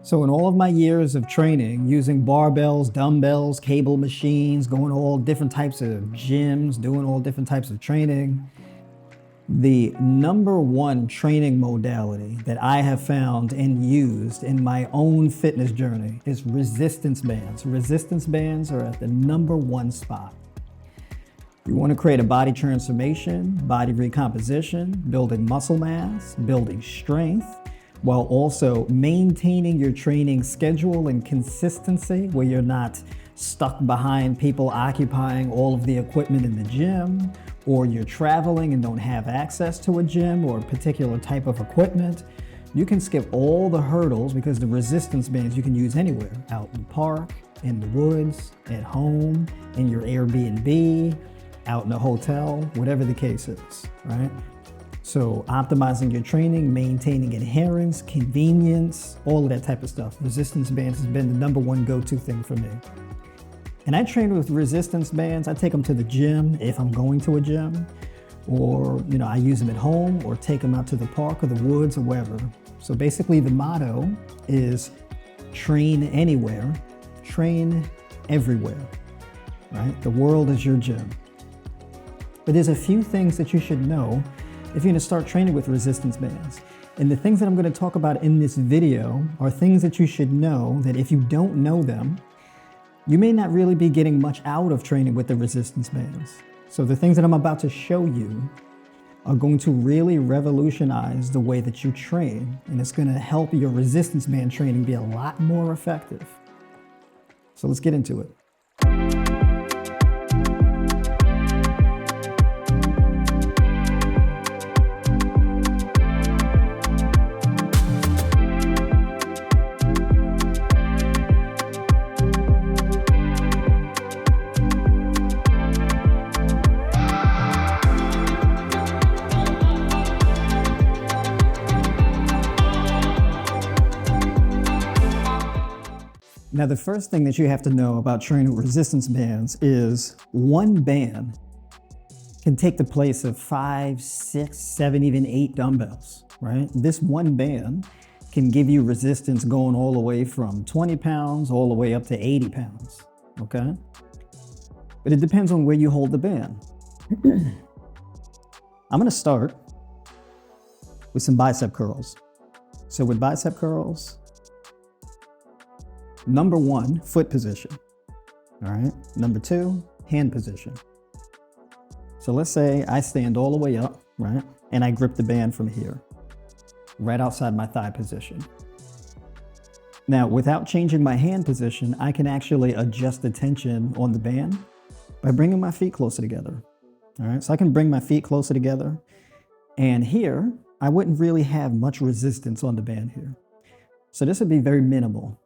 So in all of my years of training, using barbells, dumbbells, cable machines, going to all different types of gyms, doing all different types of training, the number one training modality that I have found and used in my own fitness journey is resistance bands. Resistance bands are at the number one spot. You want to create a body transformation, body recomposition, building muscle mass, building strength, while also maintaining your training schedule and consistency where you're not stuck behind people occupying all of the equipment in the gym, or you're traveling and don't have access to a gym or a particular type of equipment. You can skip all the hurdles because the resistance bands you can use anywhere, out in the park, in the woods, at home, in your Airbnb, out in a hotel, whatever the case is, right? So optimizing your training, maintaining adherence, convenience, all of that type of stuff. Resistance bands has been the number one go-to thing for me. And I train with resistance bands. I take them to the gym if I'm going to a gym, or I use them at home or take them out to the park or the woods or wherever. So basically the motto is train anywhere, train everywhere, right? The world is your gym. But there's a few things that you should know if you're gonna start training with resistance bands. And the things that I'm gonna talk about in this video are things that you should know that if you don't know them, you may not really be getting much out of training with the resistance bands. So the things that I'm about to show you are going to really revolutionize the way that you train, and it's gonna help your resistance band training be a lot more effective. So let's get into it. Now, the first thing that you have to know about training with resistance bands is one band can take the place of 5, 6, 7, even 8 dumbbells, right? This one band can give you resistance going all the way from 20 pounds all the way up to 80 pounds, okay? But it depends on where you hold the band. I'm gonna start with some bicep curls. So with bicep curls, number 1, foot position, all right? Number 2, hand position. So let's say I stand all the way up, right? And I grip the band from here, right outside my thigh position. Now, without changing my hand position, I can actually adjust the tension on the band by bringing my feet closer together, all right? So I can bring my feet closer together, and here, I wouldn't really have much resistance on the band here. So this would be very minimal.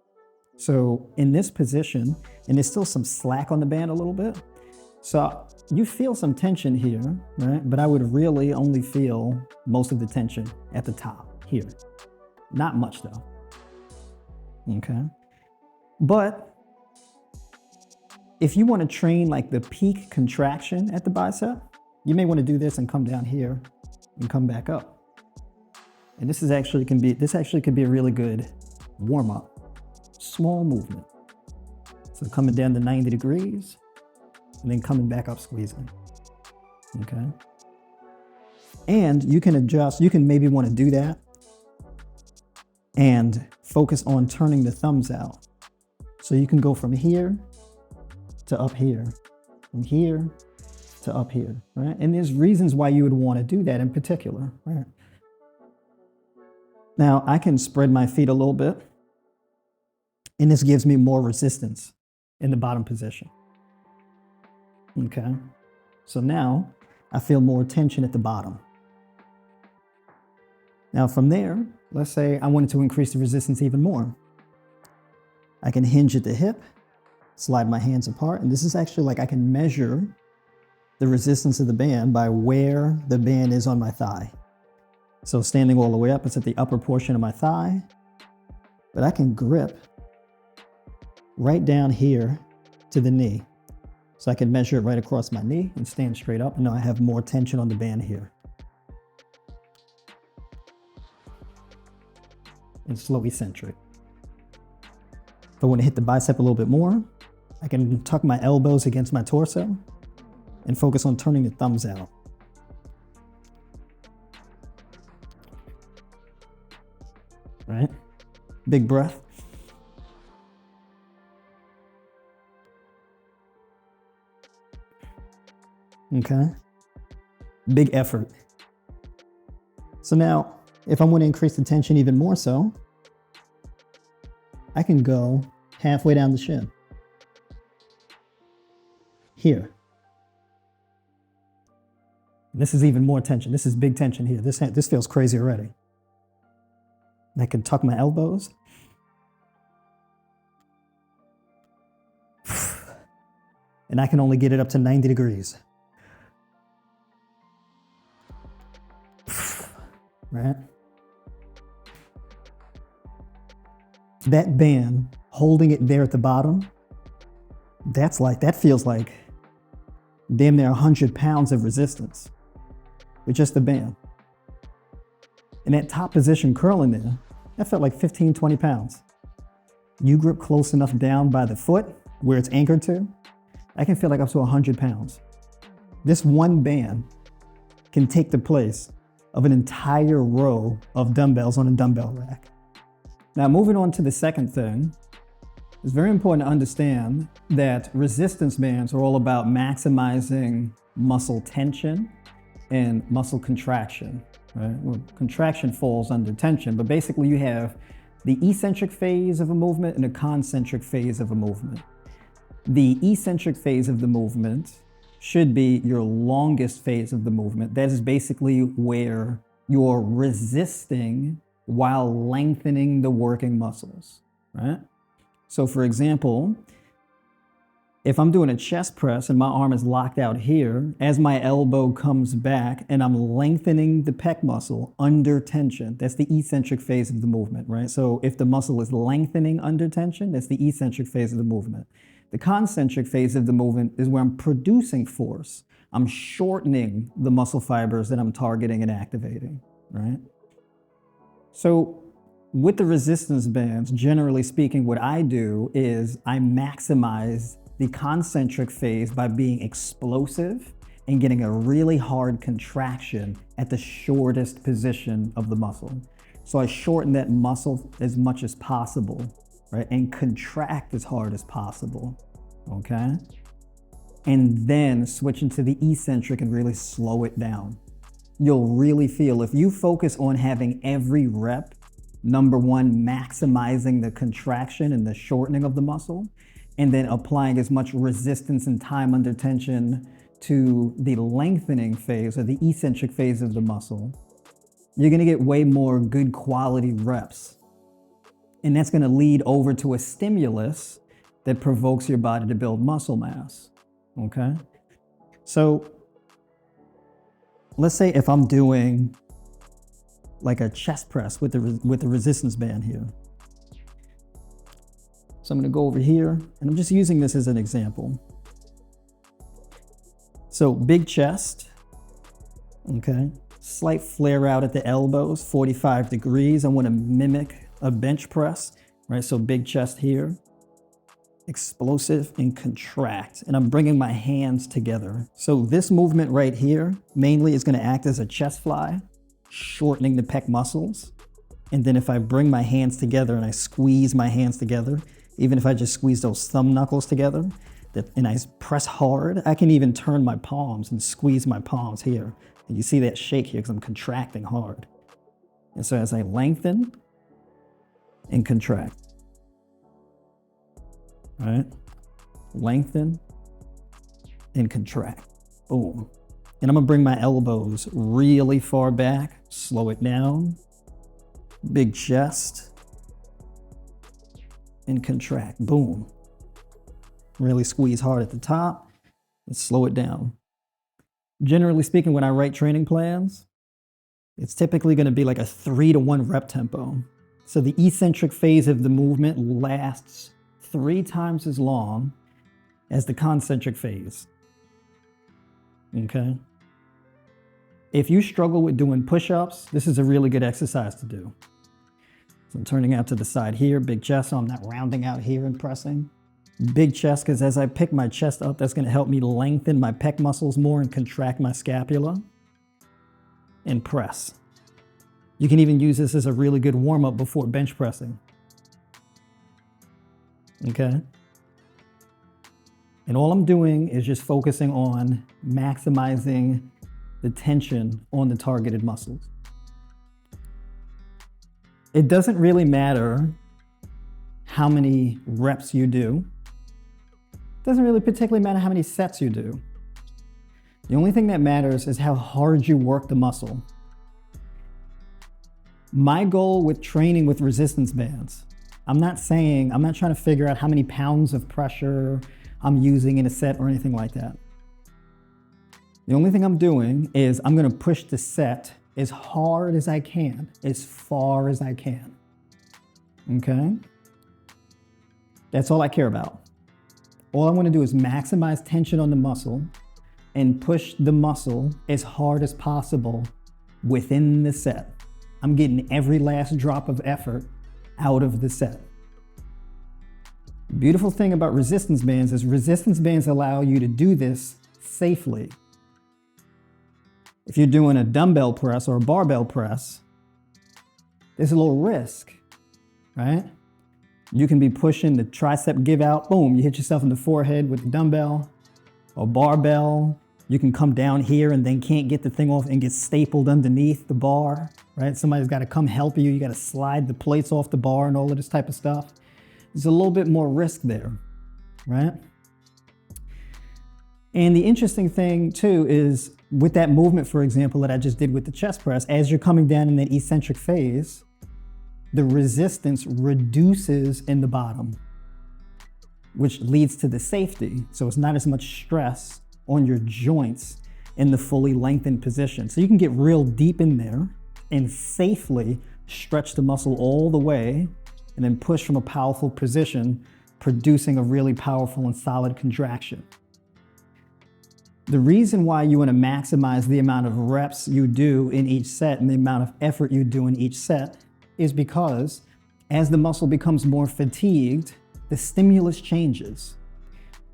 So in this position, and there's still some slack on the band a little bit, so you feel some tension here, right? But I would really only feel most of the tension at the top here. Not much though, okay? But if you want to train like the peak contraction at the bicep, you may want to do this and come down here and come back up. And this actually could be a really good warm-up. Small movement. So coming down to 90 degrees and then coming back up squeezing, okay? And you can adjust, you can maybe want to do that and focus on turning the thumbs out. So you can go from here to up here, from here to up here, right? And there's reasons why you would want to do that in particular, right? Now I can spread my feet a little bit, and this gives me more resistance in the bottom position. Okay, so now I feel more tension at the bottom. Now from there, let's say I wanted to increase the resistance even more. I can hinge at the hip, slide my hands apart, and this is actually like I can measure the resistance of the band by where the band is on my thigh. So standing all the way up, it's at the upper portion of my thigh, but I can grip right down here to the knee. So I can measure it right across my knee and stand straight up, and now I have more tension on the band here. And slow eccentric. If I want to hit the bicep a little bit more, I can tuck my elbows against my torso and focus on turning the thumbs out. Right? Big breath. Okay. Big effort. So now, if I want to increase the tension even more so, I can go halfway down the shin. Here. This is even more tension. This is big tension here. This feels crazy already. And I can tuck my elbows. And I can only get it up to 90 degrees. Right? That band, holding it there at the bottom, that feels like damn near 100 pounds of resistance with just the band. And that top position curl in there, that felt like 15, 20 pounds. You grip close enough down by the foot where it's anchored to, I can feel like up to 100 pounds. This one band can take the place of an entire row of dumbbells on a dumbbell rack. Now, moving on to the second thing, it's very important to understand that resistance bands are all about maximizing muscle tension and muscle contraction. Right? Well, contraction falls under tension, but basically you have the eccentric phase of a movement and a concentric phase of a movement. The eccentric phase of the movement should be your longest phase of the movement. That is basically where you're resisting while lengthening the working muscles, right? So for example, if I'm doing a chest press and my arm is locked out here, as my elbow comes back and I'm lengthening the pec muscle under tension, that's the eccentric phase of the movement, right? So if the muscle is lengthening under tension, that's the eccentric phase of the movement. The concentric phase of the movement is where I'm producing force. I'm shortening the muscle fibers that I'm targeting and activating, right? So with the resistance bands, generally speaking, what I do is I maximize the concentric phase by being explosive and getting a really hard contraction at the shortest position of the muscle. So I shorten that muscle as much as possible, right? And contract as hard as possible, okay? And then switch into the eccentric and really slow it down. You'll really feel, if you focus on having every rep, number one, maximizing the contraction and the shortening of the muscle, and then applying as much resistance and time under tension to the lengthening phase or the eccentric phase of the muscle, you're gonna get way more good quality reps. And that's gonna lead over to a stimulus that provokes your body to build muscle mass, okay? So let's say if I'm doing like a chest press with the resistance band here. So I'm gonna go over here, and I'm just using this as an example. So big chest, okay? Slight flare out at the elbows, 45 degrees. I wanna mimic a bench press, right? So big chest here, explosive and contract. And I'm bringing my hands together. So this movement right here mainly is gonna act as a chest fly, shortening the pec muscles. And then if I bring my hands together and I squeeze my hands together, even if I just squeeze those thumb knuckles together, and I press hard, I can even turn my palms and squeeze my palms here. And you see that shake here because I'm contracting hard. And so as I lengthen and contract, all right? Lengthen and contract, boom. And I'm gonna bring my elbows really far back, slow it down, big chest, and contract, boom. Really squeeze hard at the top and slow it down. Generally speaking, when I write training plans, it's typically gonna be like a 3-to-1 rep tempo. So the eccentric phase of the movement lasts 3 times as long as the concentric phase, okay? If you struggle with doing push-ups, this is a really good exercise to do. So I'm turning out to the side here, big chest, so I'm not rounding out here and pressing. Big chest, because as I pick my chest up, that's gonna help me lengthen my pec muscles more and contract my scapula. And press. You can even use this as a really good warm-up before bench pressing. Okay? And all I'm doing is just focusing on maximizing the tension on the targeted muscles. It doesn't really matter how many reps you do. It doesn't really particularly matter how many sets you do. The only thing that matters is how hard you work the muscle. My goal with training with resistance bands, I'm not trying to figure out how many pounds of pressure I'm using in a set or anything like that. The only thing I'm doing is I'm gonna push the set as hard as I can, as far as I can, okay? That's all I care about. All I wanna do is maximize tension on the muscle and push the muscle as hard as possible within the set. I'm getting every last drop of effort out of the set. The beautiful thing about resistance bands is resistance bands allow you to do this safely. If you're doing a dumbbell press or a barbell press, there's a little risk, right? You can be pushing the tricep give out, boom, you hit yourself in the forehead with the dumbbell or barbell. You can come down here and then can't get the thing off and get stapled underneath the bar, right? Somebody's got to come help you. You got to slide the plates off the bar and all of this type of stuff. There's a little bit more risk there, right? And the interesting thing too is with that movement, for example, that I just did with the chest press, as you're coming down in that eccentric phase, the resistance reduces in the bottom, which leads to the safety. So it's not as much stress on your joints in the fully lengthened position. So you can get real deep in there and safely stretch the muscle all the way and then push from a powerful position, producing a really powerful and solid contraction. The reason why you want to maximize the amount of reps you do in each set and the amount of effort you do in each set is because as the muscle becomes more fatigued, the stimulus changes.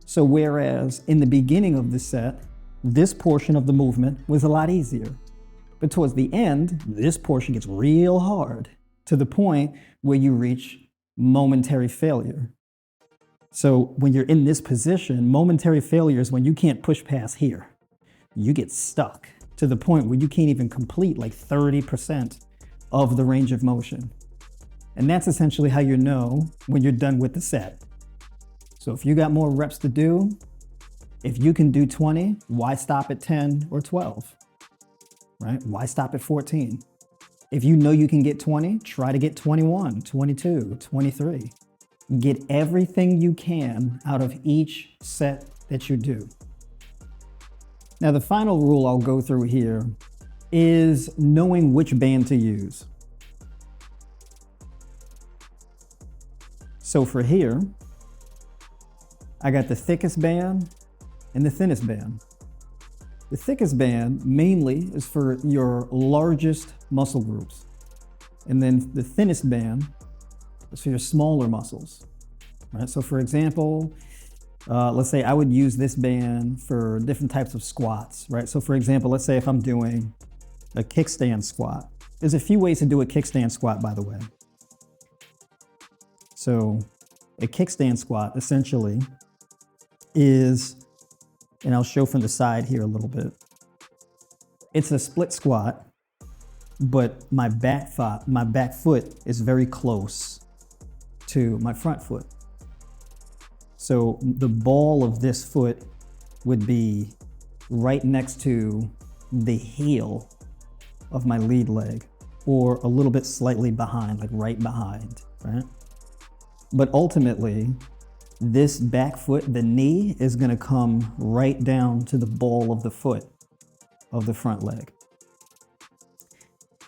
So whereas in the beginning of the set, this portion of the movement was a lot easier, but towards the end, this portion gets real hard to the point where you reach momentary failure. So when you're in this position, momentary failure is when you can't push past here. You get stuck to the point where you can't even complete like 30% of the range of motion. And that's essentially how you know when you're done with the set. So if you got more reps to do, if you can do 20, why stop at 10 or 12, right? Why stop at 14? If you know you can get 20, try to get 21, 22, 23. Get everything you can out of each set that you do. Now, the final rule I'll go through here is knowing which band to use. So for here, I got the thickest band and the thinnest band. The thickest band mainly is for your largest muscle groups. And then the thinnest band is for your smaller muscles, right? So for example, let's say I would use this band for different types of squats, right? So for example, let's say if I'm doing a kickstand squat, there's a few ways to do a kickstand squat, by the way. So a kickstand squat essentially is, and I'll show from the side here a little bit. It's a split squat, but my back foot is very close to my front foot. So the ball of this foot would be right next to the heel of my lead leg, or a little bit slightly behind, like right behind, right? But ultimately, this back foot, the knee, is gonna come right down to the ball of the foot of the front leg.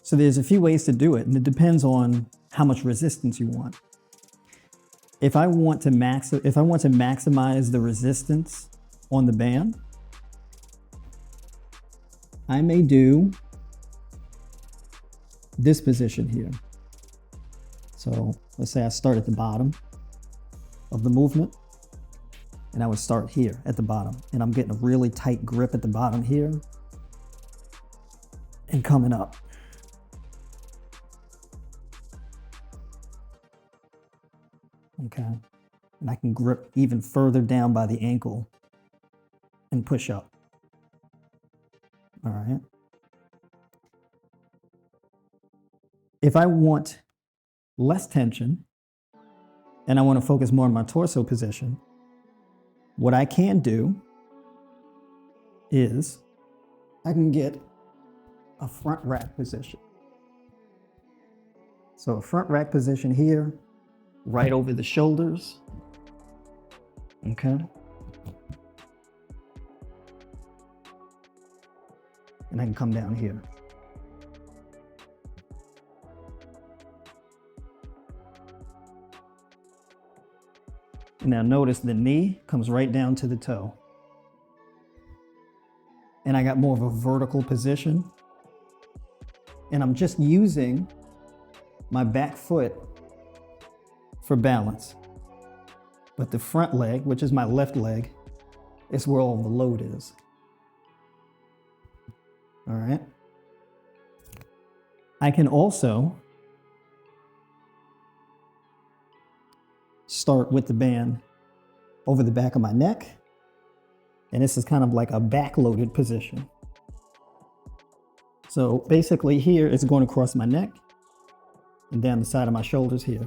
So there's a few ways to do it, and it depends on how much resistance you want. If I want to maximize the resistance on the band, I may do this position here. So let's say I start at the bottom of the movement, and I would start here at the bottom, and I'm getting a really tight grip at the bottom here and coming up. Okay, and I can grip even further down by the ankle and push up. All right. If I want less tension and I want to focus more on my torso position, what I can do is I can get a front rack position. So a front rack position here, right over the shoulders. Okay. And I can come down here. Now notice the knee comes right down to the toe. And I got more of a vertical position. And I'm just using my back foot for balance. But the front leg, which is my left leg, is where all the load is. All right. I can also start with the band over the back of my neck. And this is kind of like a back-loaded position. So basically here it's going across my neck and down the side of my shoulders here.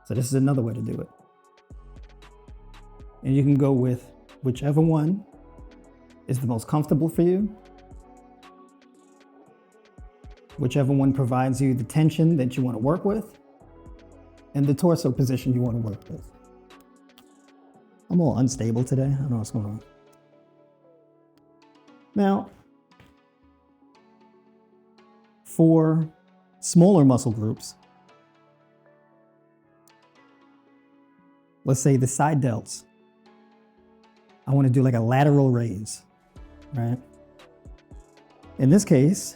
So this is another way to do it. And you can go with whichever one is the most comfortable for you, whichever one provides you the tension that you want to work with, and the torso position you want to work with. I'm all unstable today. I don't know what's going on. Now, for smaller muscle groups, let's say the side delts, I want to do like a lateral raise, right? In this case,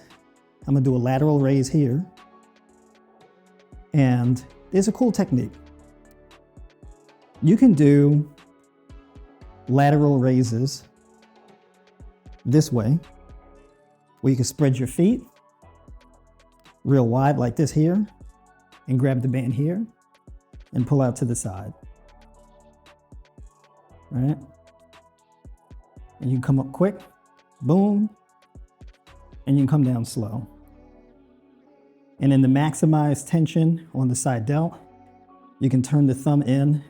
I'm gonna do a lateral raise here. And there's a cool technique. You can do lateral raises this way, where you can spread your feet real wide like this here, and grab the band here, and pull out to the side, right? And you can come up quick, boom, and you can come down slow. And in the maximized tension on the side delt, you can turn the thumb in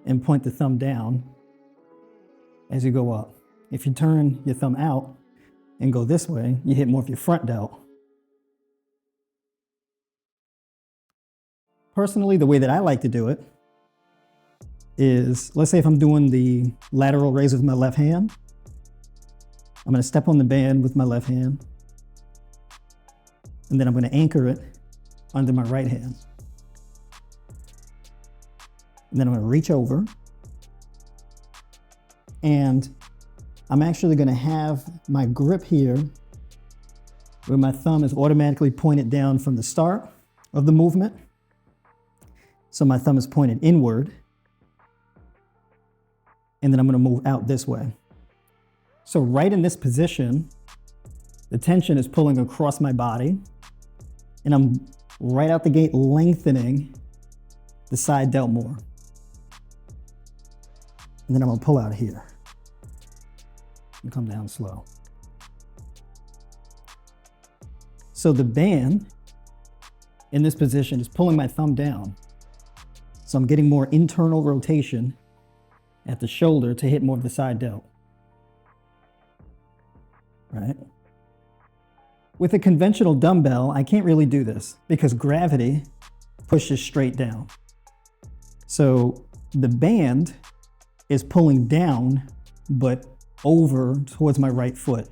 and point the thumb down as you go up. If you turn your thumb out and go this way, you hit more of your front delt. Personally, the way that I like to do it is, let's say if I'm doing the lateral raise with my left hand, I'm going to step on the band with my left hand, and then I'm going to anchor it under my right hand. And then I'm going to reach over, and I'm actually going to have my grip here where my thumb is automatically pointed down from the start of the movement. So my thumb is pointed inward, and then I'm going to move out this way. So right in this position, the tension is pulling across my body, and I'm right out the gate lengthening the side delt more. And then I'm gonna pull out here and come down slow. So the band in this position is pulling my thumb down. So I'm getting more internal rotation at the shoulder to hit more of the side delt. Right? With a conventional dumbbell, I can't really do this because gravity pushes straight down. So the band is pulling down, but over towards my right foot.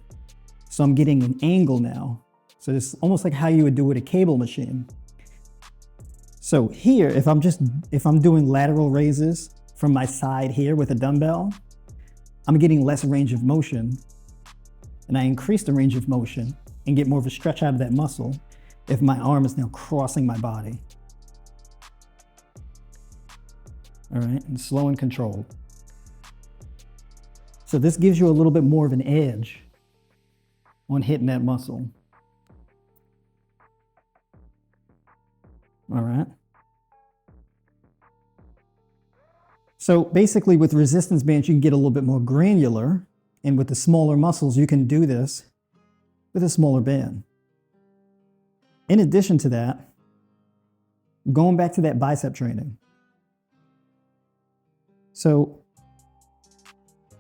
So I'm getting an angle now. So it's almost like how you would do with a cable machine. So here, if I'm doing lateral raises from my side here with a dumbbell, I'm getting less range of motion and I increase the range of motion and get more of a stretch out of that muscle if my arm is now crossing my body. All right, and slow and controlled. So this gives you a little bit more of an edge on hitting that muscle. All right. So basically with resistance bands, you can get a little bit more granular, and with the smaller muscles, you can do this with a smaller band. In addition to that, going back to that bicep training. So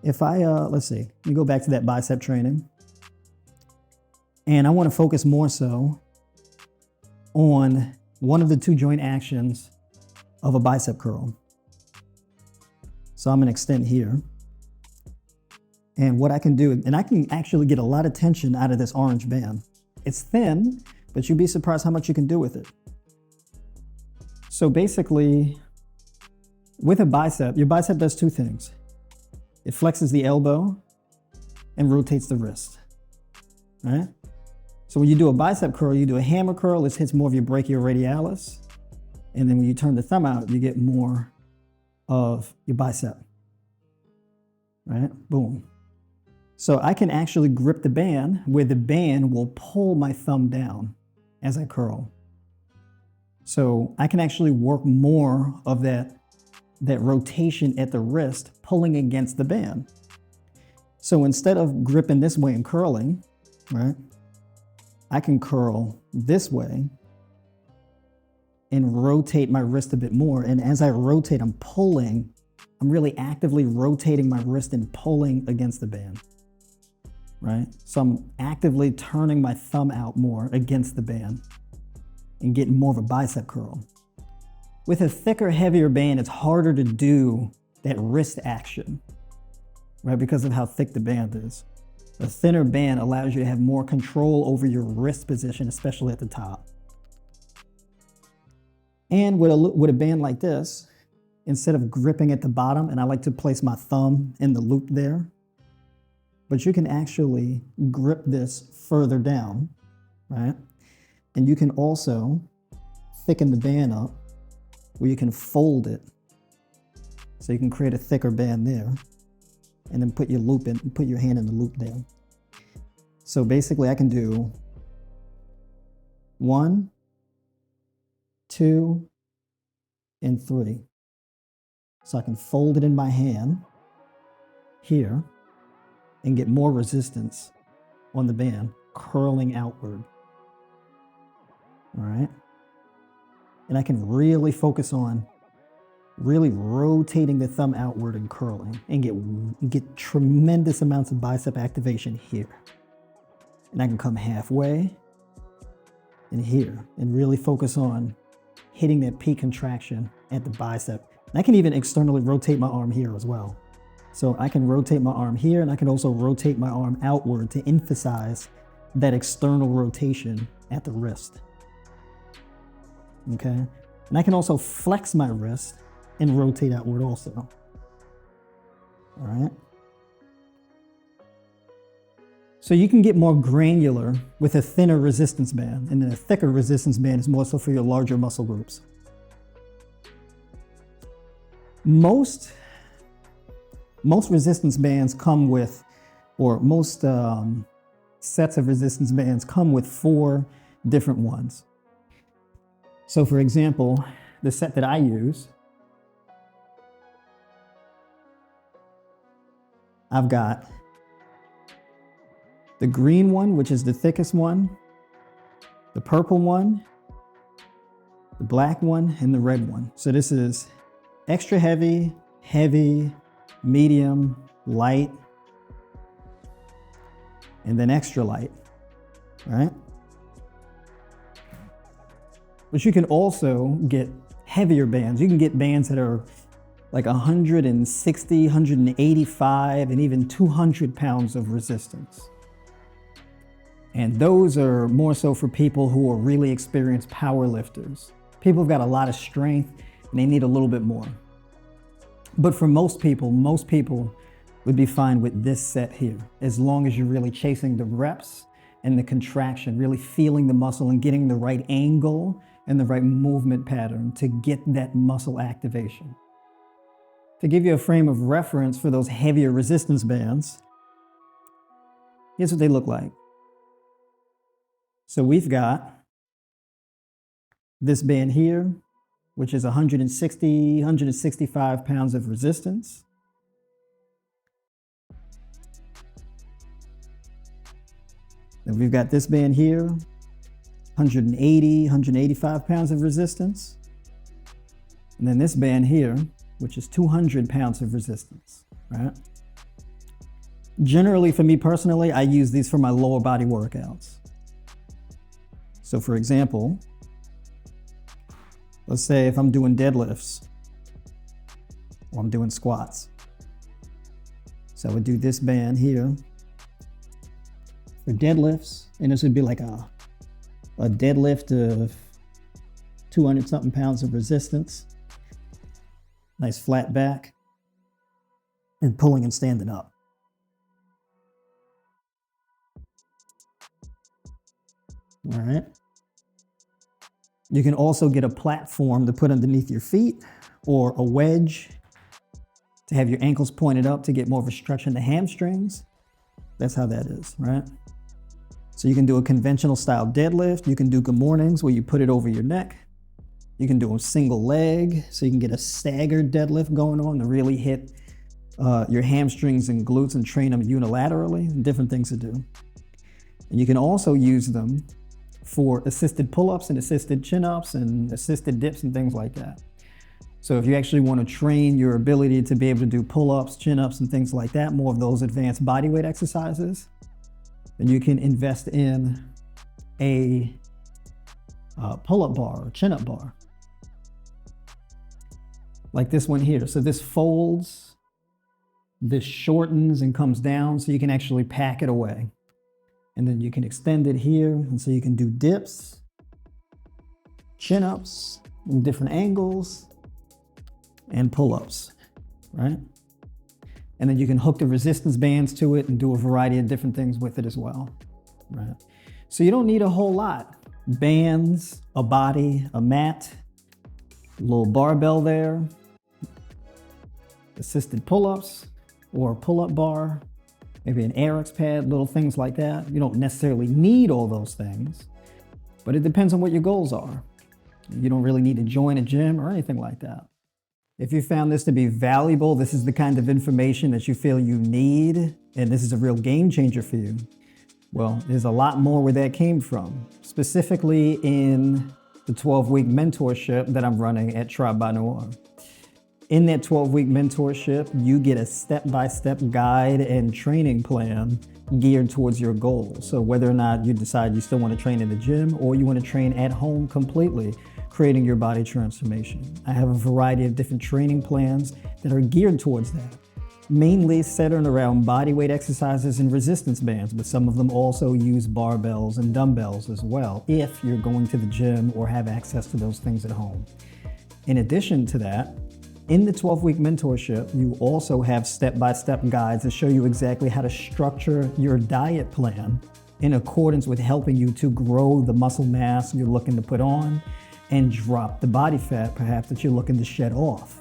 if I, let's see, let me go back to that bicep training. And I want to focus more so on one of the two joint actions of a bicep curl. So I'm going to extend here. And what I can do, and I can actually get a lot of tension out of this orange band. It's thin, but you'd be surprised how much you can do with it. So basically, with a bicep, your bicep does two things. It flexes the elbow and rotates the wrist, right? So when you do a bicep curl, you do a hammer curl, this hits more of your brachioradialis. And then when you turn the thumb out, you get more of your bicep, right? Boom. So I can actually grip the band where the band will pull my thumb down as I curl. So I can actually work more of that rotation at the wrist pulling against the band. So instead of gripping this way and curling, right, I can curl this way and rotate my wrist a bit more. And as I rotate, I'm really actively rotating my wrist and pulling against the band, right? So I'm actively turning my thumb out more against the band and getting more of a bicep curl. With a thicker, heavier band, it's harder to do that wrist action, right? Because of how thick the band is. A thinner band allows you to have more control over your wrist position, especially at the top. And with a band like this, instead of gripping at the bottom, and I like to place my thumb in the loop there, but you can actually grip this further down, right? And you can also thicken the band up where you can fold it. So you can create a thicker band there and then put your loop in, put your hand in the loop there. So basically I can do 1, 2, and 3. So I can fold it in my hand here and get more resistance on the band, curling outward. All right. And I can really focus on really rotating the thumb outward and curling and get tremendous amounts of bicep activation here. And I can come halfway and here and really focus on hitting that peak contraction at the bicep. And I can even externally rotate my arm here as well. So I can rotate my arm here, and I can also rotate my arm outward to emphasize that external rotation at the wrist. Okay? And I can also flex my wrist and rotate outward also. All right? So you can get more granular with a thinner resistance band, and then a thicker resistance band is more so for your larger muscle groups. Most resistance bands come with, or most sets of resistance bands come with 4 different ones. So for example, the set that I use, I've got the green one, which is the thickest one, the purple one, the black one, and the red one. So this is extra heavy, heavy, medium, light, and then extra light, right? But you can also get heavier bands. You can get bands that are like 160, 185, and even 200 pounds of resistance. And those are more so for people who are really experienced power lifters. People who've got a lot of strength and they need a little bit more. But for most people would be fine with this set here, as long as you're really chasing the reps and the contraction, really feeling the muscle and getting the right angle and the right movement pattern to get that muscle activation. To give you a frame of reference for those heavier resistance bands, here's what they look like. So we've got this band here, which is 160, 165 pounds of resistance. Then we've got this band here, 180, 185 pounds of resistance. And then this band here, which is 200 pounds of resistance, right? Generally, for me personally, I use these for my lower body workouts. So for example, let's say if I'm doing deadlifts or I'm doing squats. So I would do this band here for deadlifts, and this would be like a deadlift of 200 something pounds of resistance. Nice flat back, and pulling and standing up. All right. You can also get a platform to put underneath your feet or a wedge to have your ankles pointed up to get more of a stretch in the hamstrings. That's how that is, right? So you can do a conventional style deadlift. You can do good mornings where you put it over your neck. You can do a single leg, so you can get a staggered deadlift going on to really hit your hamstrings and glutes and train them unilaterally, different things to do. And you can also use them for assisted pull-ups and assisted chin-ups and assisted dips and things like that. So if you actually want to train your ability to be able to do pull-ups, chin-ups, and things like that, more of those advanced bodyweight exercises, then you can invest in a pull-up bar or chin-up bar. Like this one here. So this folds, this shortens and comes down so you can actually pack it away. And then you can extend it here, and so you can do dips, chin-ups, in different angles, and pull-ups, right? And then you can hook the resistance bands to it and do a variety of different things with it as well, right? So you don't need a whole lot. Bands, a body, a mat, a little barbell there, assisted pull-ups or a pull-up bar, maybe an AirX pad, little things like that. You don't necessarily need all those things, but it depends on what your goals are. You don't really need to join a gym or anything like that. If you found this to be valuable, this is the kind of information that you feel you need, and this is a real game changer for you, well, there's a lot more where that came from, specifically in the 12-week mentorship that I'm running at Tribe by Noir. In that 12-week mentorship, you get a step-by-step guide and training plan geared towards your goals. So whether or not you decide you still want to train in the gym or you want to train at home completely, creating your body transformation. I have a variety of different training plans that are geared towards that, mainly centered around bodyweight exercises and resistance bands, but some of them also use barbells and dumbbells as well, if you're going to the gym or have access to those things at home. In addition to that, in the 12-week mentorship, you also have step-by-step guides that show you exactly how to structure your diet plan in accordance with helping you to grow the muscle mass you're looking to put on and drop the body fat perhaps that you're looking to shed off.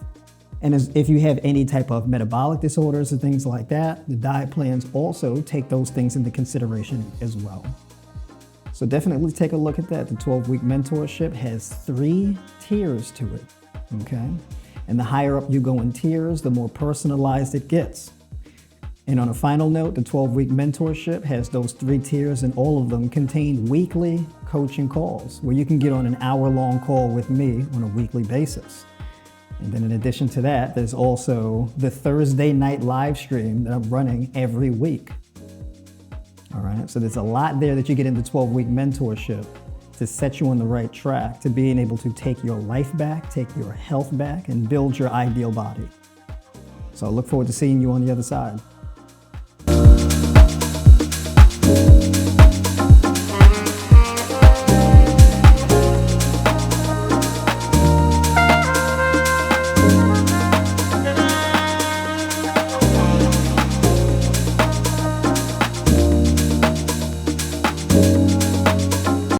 And if you have any type of metabolic disorders or things like that, the diet plans also take those things into consideration as well. So definitely take a look at that. The 12-week mentorship has 3 tiers to it, okay? And the higher up you go in tiers, the more personalized it gets. And on a final note, the 12-week mentorship has those 3 tiers, and all of them contain weekly coaching calls where you can get on an hour-long call with me on a weekly basis. And then in addition to that, there's also the Thursday night live stream that I'm running every week. All right, so there's a lot there that you get in the 12-week mentorship to set you on the right track to being able to take your life back, take your health back, and build your ideal body. So I look forward to seeing you on the other side.